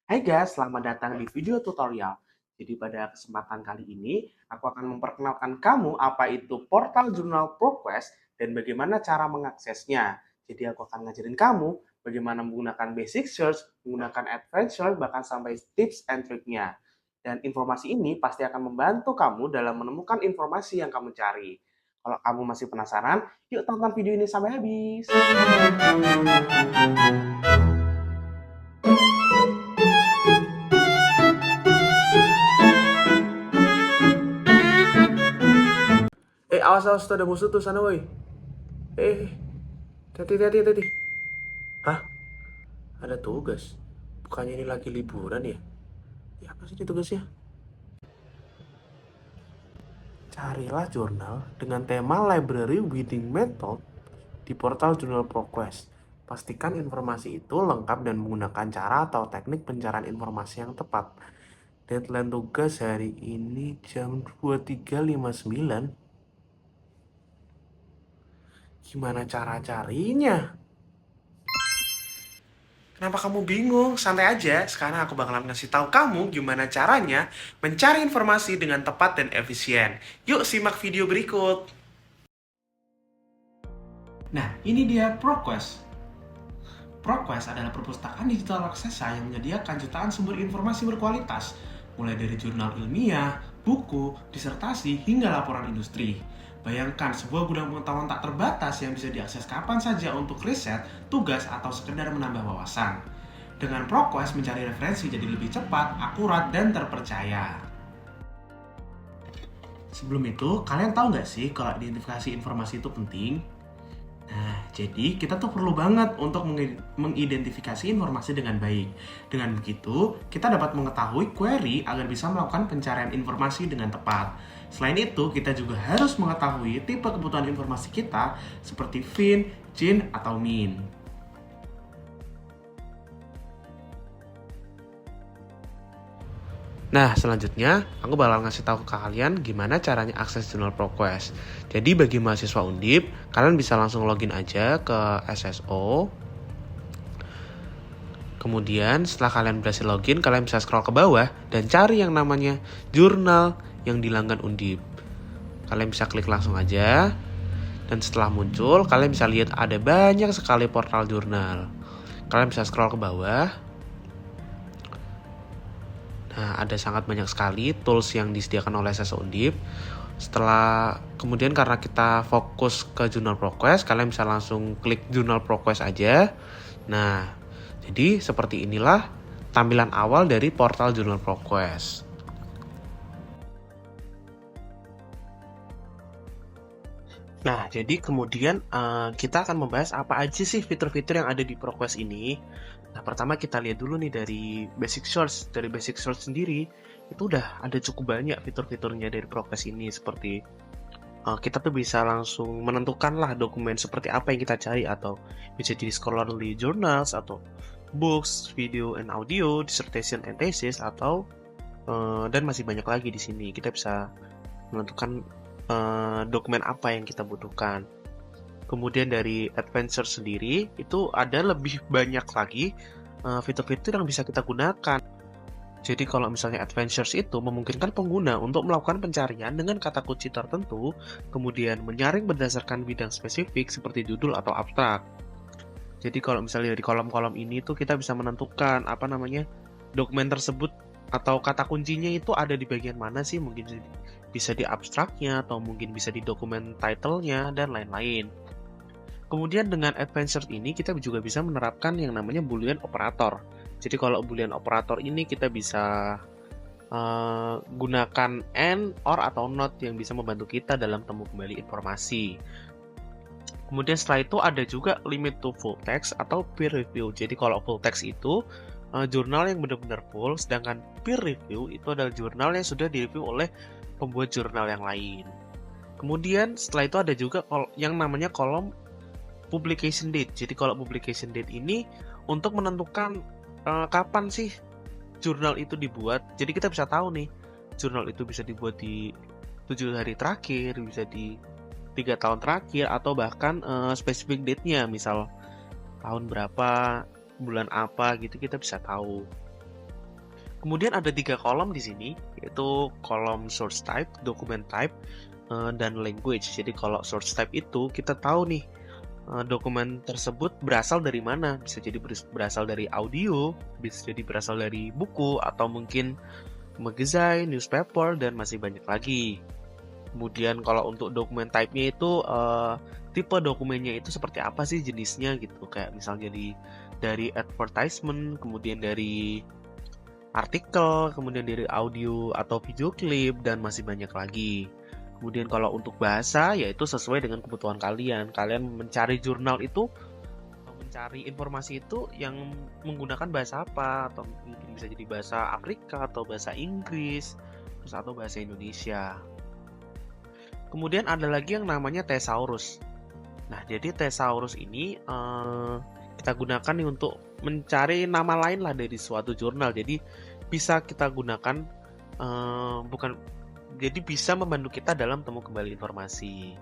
Hai guys, selamat datang di video tutorial. Jadi pada kesempatan kali ini, aku akan memperkenalkan kamu apa itu portal jurnal ProQuest dan bagaimana cara mengaksesnya. Jadi aku akan ngajarin kamu bagaimana menggunakan basic search, menggunakan advanced search, bahkan sampai tips and triknya. Dan informasi ini pasti akan membantu kamu dalam menemukan informasi yang kamu cari. Kalau kamu masih penasaran, yuk tonton video ini sampai habis. Awas awas tuh ada musuh tuh sana woi. Eh, hati-hati. Hah? Ada tugas? Bukannya ini lagi liburan ya? Ya apa sih ini tugasnya? Carilah jurnal dengan tema Library Reading Method di portal Jurnal ProQuest. Pastikan informasi itu lengkap dan menggunakan cara atau teknik pencarian informasi yang tepat. Deadline tugas hari ini jam 23.59. Gimana cara carinya? Kenapa kamu bingung? Santai aja. Sekarang aku bakalan ngasih tahu kamu gimana caranya mencari informasi dengan tepat dan efisien. Yuk simak video berikut. Nah, ini dia ProQuest. ProQuest adalah perpustakaan digital raksasa yang menyediakan jutaan sumber informasi berkualitas, mulai dari jurnal ilmiah, buku, disertasi, hingga laporan industri. Bayangkan sebuah gudang pengetahuan tak terbatas yang bisa diakses kapan saja untuk riset, tugas, atau sekedar menambah wawasan. Dengan ProQuest mencari referensi jadi lebih cepat, akurat, dan terpercaya. Sebelum itu, kalian tahu nggak sih kalau identifikasi informasi itu penting? Nah, jadi kita tuh perlu banget untuk mengidentifikasi informasi dengan baik. Dengan begitu, kita dapat mengetahui query agar bisa melakukan pencarian informasi dengan tepat. Selain itu, kita juga harus mengetahui tipe kebutuhan informasi kita seperti fin, jin, atau min. Nah, selanjutnya aku bakal ngasih tahu ke kalian gimana caranya akses jurnal ProQuest. Jadi bagi mahasiswa Undip, kalian bisa langsung login aja ke SSO. Kemudian setelah kalian berhasil login, kalian bisa scroll ke bawah dan cari yang namanya jurnal yang di langgan Undip. Kalian bisa klik langsung aja. Dan setelah muncul, kalian bisa lihat ada banyak sekali portal jurnal. Kalian bisa scroll ke bawah. Nah, ada sangat banyak sekali tools yang disediakan oleh SSO Undip. Kemudian karena kita fokus ke jurnal ProQuest, kalian bisa langsung klik jurnal ProQuest aja. Nah, jadi seperti inilah tampilan awal dari portal jurnal ProQuest. Nah, jadi kemudian kita akan membahas apa aja sih fitur-fitur yang ada di ProQuest ini. Nah, pertama kita lihat dulu nih dari basic search. Dari basic search sendiri, itu udah ada cukup banyak fitur-fiturnya dari ProQuest ini. Seperti kita tuh bisa langsung menentukan lah dokumen seperti apa yang kita cari. Atau bisa jadi scholarly journals, atau books, video and audio, dissertation and thesis, atau dan masih banyak lagi di sini. Kita bisa menentukan dokumen apa yang kita butuhkan. Kemudian dari Adventure sendiri itu ada lebih banyak lagi fitur-fitur yang bisa kita gunakan. Jadi kalau misalnya Adventures itu memungkinkan pengguna untuk melakukan pencarian dengan kata kunci tertentu, kemudian menyaring berdasarkan bidang spesifik seperti judul atau abstrak. Jadi kalau misalnya di kolom-kolom ini tuh kita bisa menentukan dokumen tersebut atau kata kuncinya itu ada di bagian mana sih, mungkin bisa di abstraknya atau mungkin bisa di dokumen title-nya dan lain-lain. Kemudian dengan Advanced ini kita juga bisa menerapkan yang namanya Boolean operator. Jadi kalau Boolean operator ini kita bisa gunakan AND, OR, atau NOT yang bisa membantu kita dalam temu kembali informasi. Kemudian setelah itu ada juga limit to full text atau peer review. Jadi kalau full text itu jurnal yang benar-benar full, sedangkan peer review itu adalah jurnal yang sudah direview oleh pembuat jurnal yang lain. Kemudian setelah itu ada juga yang namanya kolom publication date. Jadi kalau publication date ini untuk menentukan kapan sih jurnal itu dibuat. Jadi kita bisa tahu nih, jurnal itu bisa dibuat di 7 hari terakhir, bisa di 3 tahun terakhir, atau bahkan specific date-nya, misal tahun berapa, bulan apa gitu, kita bisa tahu. Kemudian ada 3 kolom di sini, yaitu kolom source type, document type, dan language. Jadi kalau source type itu kita tahu nih dokumen tersebut berasal dari mana. Bisa jadi berasal dari audio, bisa jadi berasal dari buku, atau mungkin magazine, newspaper, dan masih banyak lagi. Kemudian kalau untuk dokumen type-nya itu tipe dokumennya itu seperti apa sih jenisnya gitu. Kayak misalnya dari advertisement, kemudian dari artikel, kemudian dari audio atau video klip, dan masih banyak lagi. Kemudian kalau untuk bahasa, yaitu sesuai dengan kebutuhan kalian. Kalian mencari jurnal itu, atau mencari informasi itu yang menggunakan bahasa apa, atau mungkin bisa jadi bahasa Afrika, atau bahasa Inggris, terus atau bahasa Indonesia. Kemudian ada lagi yang namanya thesaurus. Nah, jadi thesaurus ini kita gunakan nih untuk mencari nama lain lah dari suatu jurnal. Jadi bisa kita gunakan bukan jadi bisa membantu kita dalam temu kembali informasi.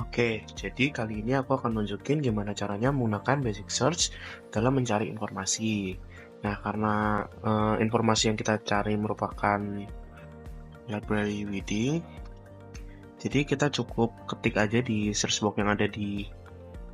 Oke, jadi kali ini aku akan nunjukin gimana caranya menggunakan basic search dalam mencari informasi. Nah, karena informasi yang kita cari merupakan library reading, jadi kita cukup ketik aja di search box yang ada di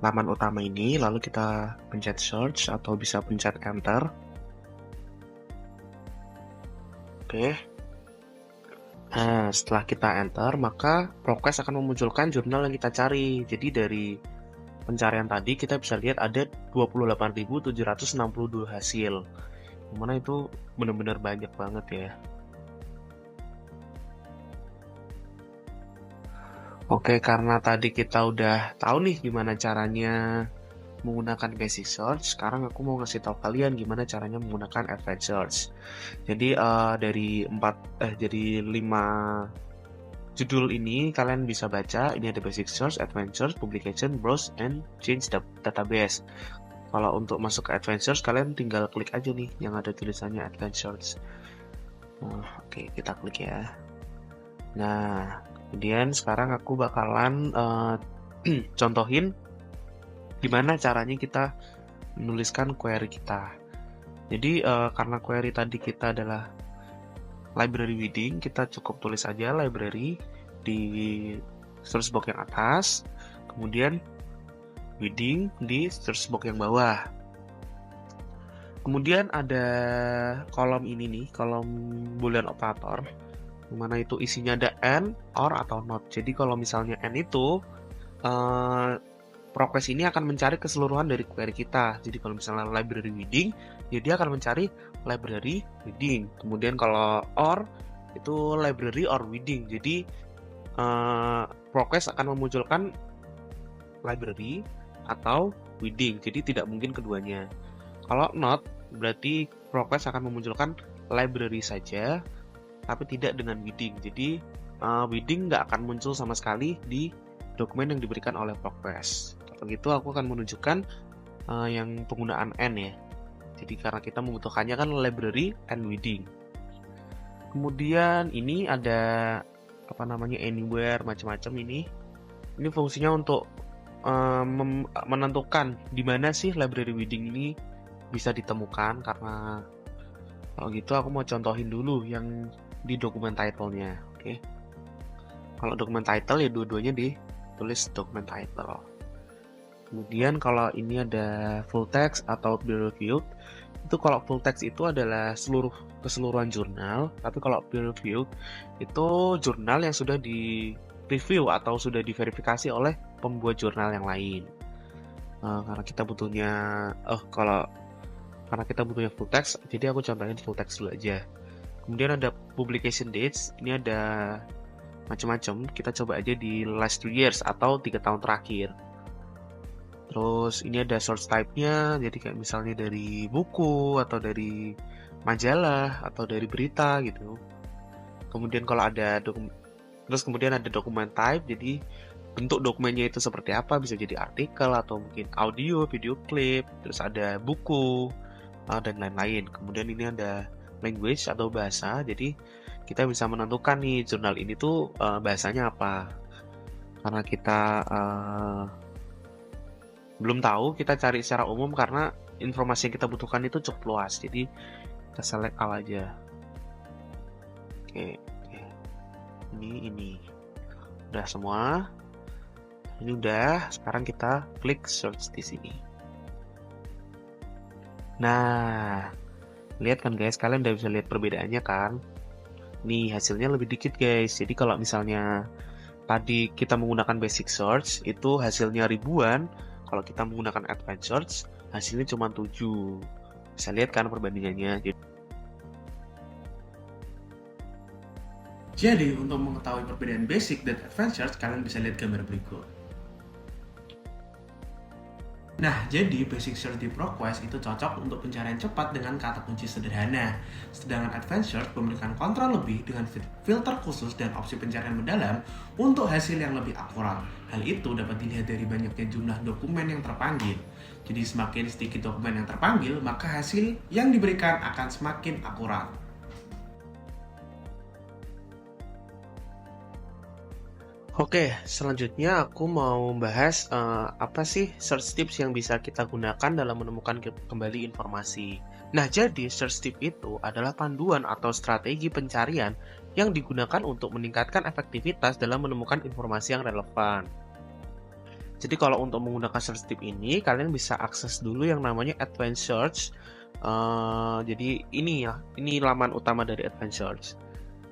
laman utama ini, lalu kita pencet search atau bisa pencet enter. Oke. Nah, setelah kita enter, maka ProQuest akan memunculkan jurnal yang kita cari. Jadi dari pencarian tadi kita bisa lihat ada 28.762 hasil. Dimana itu benar-benar banyak banget ya. Oke, karena tadi kita udah tahu nih gimana caranya menggunakan basic search, sekarang aku mau ngasih tahu kalian gimana caranya menggunakan advanced search. Jadi dari 5 judul ini kalian bisa baca. Ini ada basic search, advanced search, publication, browse, and change database. Kalau untuk masuk ke advanced search, kalian tinggal klik aja nih yang ada tulisannya advanced search. Oke, kita klik ya. Nah, kemudian sekarang aku bakalan contohin gimana caranya kita menuliskan query kita. Jadi karena query tadi kita adalah library reading, kita cukup tulis aja library di search box yang atas, kemudian reading di search box yang bawah. Kemudian ada kolom ini nih, kolom boolean operator, dimana itu isinya ada and, or, atau not. Jadi kalau misalnya and itu ProQuest ini akan mencari keseluruhan dari query kita. Jadi kalau misalnya library reading, ya dia akan mencari library reading. Kemudian kalau or, itu library or reading. Jadi ProQuest akan memunculkan library atau reading. Jadi tidak mungkin keduanya. Kalau not, berarti ProQuest akan memunculkan library saja, tapi tidak dengan reading. Jadi reading nggak akan muncul sama sekali di dokumen yang diberikan oleh ProQuest. Kalau gitu aku akan menunjukkan yang penggunaan and ya. Jadi karena kita membutuhkannya kan library and reading. Kemudian ini ada anywhere macam-macam ini. Ini fungsinya untuk menentukan di mana sih library reading ini bisa ditemukan. Karena kalau gitu aku mau contohin dulu yang di dokumen title-nya. Oke. Kalau dokumen title ya dua-duanya ditulis dokumen title. Kemudian kalau ini ada full text atau peer reviewed, itu kalau full text itu adalah keseluruhan jurnal, tapi kalau peer reviewed itu jurnal yang sudah di review atau sudah diverifikasi oleh pembuat jurnal yang lain. Karena kita butuhnya full text, jadi aku contohin full text dulu aja. Kemudian ada publication dates, ini ada macam-macam. Kita coba aja di last 2 years atau 3 tahun terakhir. Terus ini ada source type-nya, jadi kayak misalnya dari buku atau dari majalah atau dari berita gitu. Kemudian kalau ada kemudian ada dokumen type, jadi bentuk dokumennya itu seperti apa, bisa jadi artikel atau mungkin audio, video klip, terus ada buku dan lain-lain. Kemudian ini ada language atau bahasa, jadi kita bisa menentukan nih jurnal ini tuh bahasanya apa. Karena kita belum tahu, kita cari secara umum karena informasi yang kita butuhkan itu cukup luas. Jadi kita select all aja. Oke, oke. Ini udah semua. Ini udah. Sekarang kita klik search di sini. Nah, lihat kan guys, kalian udah bisa lihat perbedaannya kan? Nih hasilnya lebih dikit guys. Jadi kalau misalnya tadi kita menggunakan basic search itu hasilnya ribuan, kalau kita menggunakan advanced search hasilnya cuma 7. Bisa lihat kan perbandingannya. Jadi untuk mengetahui perbedaan basic dan advanced search, kalian bisa lihat gambar berikut. Nah, jadi basic search di ProQuest itu cocok untuk pencarian cepat dengan kata kunci sederhana. Sedangkan advanced search memberikan kontrol lebih dengan filter khusus dan opsi pencarian mendalam untuk hasil yang lebih akurat. Hal itu dapat dilihat dari banyaknya jumlah dokumen yang terpanggil. Jadi semakin sedikit dokumen yang terpanggil, maka hasil yang diberikan akan semakin akurat. Oke, selanjutnya aku mau bahas apa sih search tips yang bisa kita gunakan dalam menemukan kembali informasi. Nah, jadi search tip itu adalah panduan atau strategi pencarian yang digunakan untuk meningkatkan efektivitas dalam menemukan informasi yang relevan. Jadi kalau untuk menggunakan search tip ini, kalian bisa akses dulu yang namanya Advanced Search. Jadi ini ya, ini laman utama dari Advanced Search.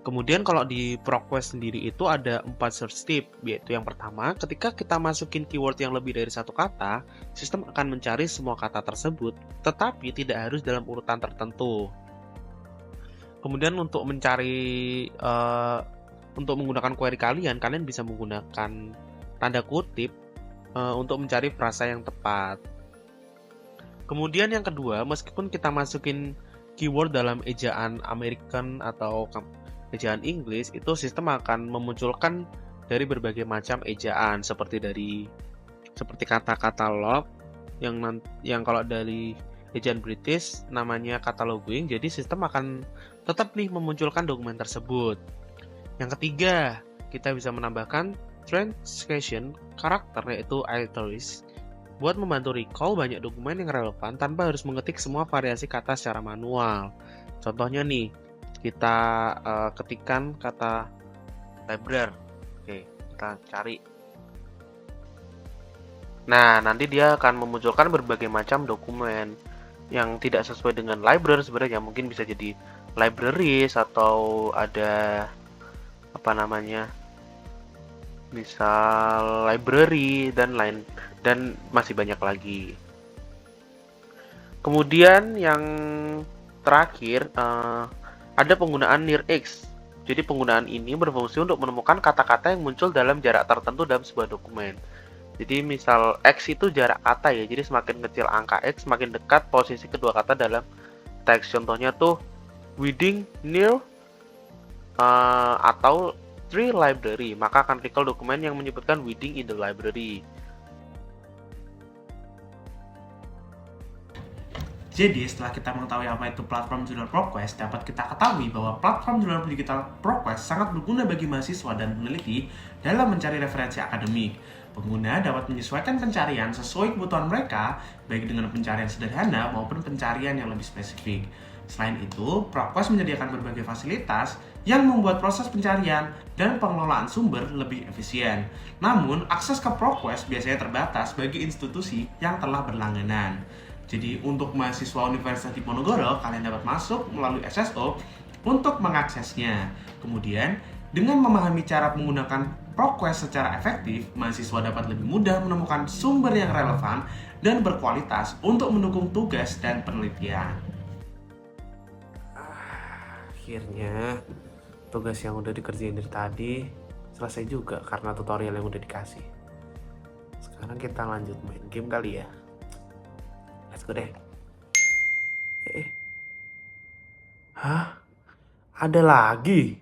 Kemudian kalau di ProQuest sendiri itu ada 4 search tip, yaitu yang pertama, ketika kita masukin keyword yang lebih dari satu kata, sistem akan mencari semua kata tersebut, tetapi tidak harus dalam urutan tertentu. Kemudian untuk mencari, untuk menggunakan query kalian bisa menggunakan tanda kutip untuk mencari frasa yang tepat. Kemudian yang kedua, meskipun kita masukin keyword dalam ejaan American atau ejaan Inggris, itu sistem akan memunculkan dari berbagai macam ejaan seperti kata catalog yang kalau dari ejaan British namanya cataloging, jadi sistem akan tetap nih memunculkan dokumen tersebut. Yang ketiga, kita bisa menambahkan transcription karakter yaitu iterations buat membantu recall banyak dokumen yang relevan tanpa harus mengetik semua variasi kata secara manual. Contohnya nih, kita ketikkan kata library. Oke, kita cari. Nah, nanti dia akan memunculkan berbagai macam dokumen yang tidak sesuai dengan library sebenarnya. Mungkin bisa jadi libraries atau ada apa namanya, misal library dan lain, dan masih banyak lagi. Kemudian yang terakhir ada penggunaan near X. Jadi penggunaan ini berfungsi untuk menemukan kata-kata yang muncul dalam jarak tertentu dalam sebuah dokumen. Jadi misal X itu jarak kata ya, jadi semakin kecil angka X, semakin dekat posisi kedua kata dalam teks. Contohnya tuh within, near, atau through library, maka akan recall dokumen yang menyebutkan within in the library. Jadi setelah kita mengetahui apa itu platform jurnal ProQuest, dapat kita ketahui bahwa platform jurnal digital ProQuest sangat berguna bagi mahasiswa dan peneliti dalam mencari referensi akademik. Pengguna dapat menyesuaikan pencarian sesuai kebutuhan mereka, baik dengan pencarian sederhana maupun pencarian yang lebih spesifik. Selain itu, ProQuest menyediakan berbagai fasilitas yang membuat proses pencarian dan pengelolaan sumber lebih efisien. Namun, akses ke ProQuest biasanya terbatas bagi institusi yang telah berlangganan. Jadi untuk mahasiswa Universitas Diponegoro, kalian dapat masuk melalui SSO untuk mengaksesnya. Kemudian, dengan memahami cara menggunakan ProQuest secara efektif, mahasiswa dapat lebih mudah menemukan sumber yang relevan dan berkualitas untuk mendukung tugas dan penelitian. Akhirnya, tugas yang udah dikerjain dari tadi selesai juga karena tutorial yang udah dikasih. Sekarang kita lanjut main game kali ya. Let's go deh. Hah? Ada lagi?